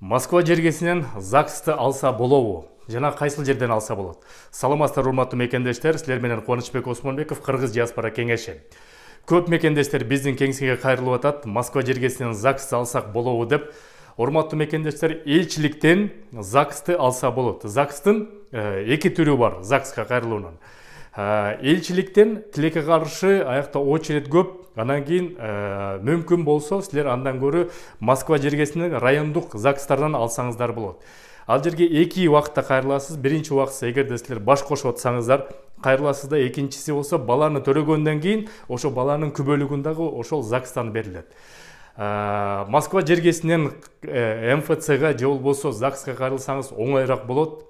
Москва жергесинен ЗАГСты алса болобу? Жана кайсыл жерден алса болот? Саламатсыздар урматтуу мекендештер, силер менен Кубанычбек Осмонбеков, Кыргыз диаспора кеңеши. Көп мекендештер биздин кеңсеге кайрылып атат. Москва жергесинен ЗАГСты алсак болобу деп. Урматтуу мекендештер, элчиликтен ЗАГСты алса болот. ЗАГСтын эки түрү бар ЗАГСка кайрылуунун. Элчиликтен тилекке каршы аякта очередь көп. Анан кийин мүмкүн болсо силер андан көрү Москва жергесинен райондук ЗАГСтардан алсаңыздар болот. Ал жерге эки убакытта кайрыласыз. Биринчи убакытта эгерде силер баш кошуп атсаңыздар кайрыласыз да, экинчиси болсо баланы төрөгөндөн кийин ошо баланын күбөлүгүн дагы ошол ЗАГСтан берилет. Москва жергесинен МФЦга же болбосо ЗАГСка кайрылсаңыз оңойраак болот.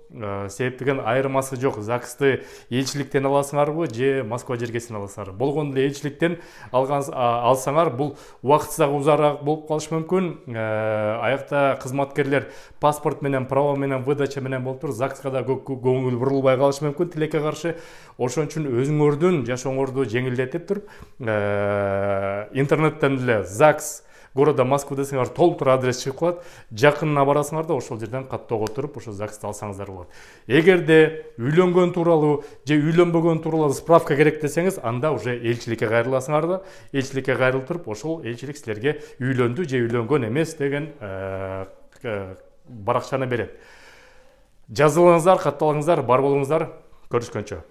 Себептеген айырмасы жок. ЗАГСты элчиликтен аласыңарбы же Москва жергесинен аласыңар. Болгондо эле элчиликтен алсаңар бул убакытсызак узараак болуп калышы мүмкүн. Аякта кызматкерлер паспорт менен, право менен, выдача менен болуп туруп, ЗАГСка да көңүл бурулбай калышы мүмкүн тилекке каршы. Ошон үчүн өзүңөрдүн жашооңорду жеңилдетип туруп, интернеттен эле ЗАГС города Москва десеңер толтур адрес чыгып калат. Жакынына барасыңар да ошол жерден каттоого туруп ошо ЗАГСты алсаңыздар болот. Эгерде үйлөнгөн тууралуу же үйлөнбөгөн тууралуу справка керек десеңиз, анда уже элчиликке кайрыласыңар да, элчиликке кайрылып туруп ошол элчилик силерге үйлөндү же үйлөнгөн эмес деген баракчаны берет. Жазылыңыздар, катталыңыздар, бар болуңуздар. Көрүшкөнчө.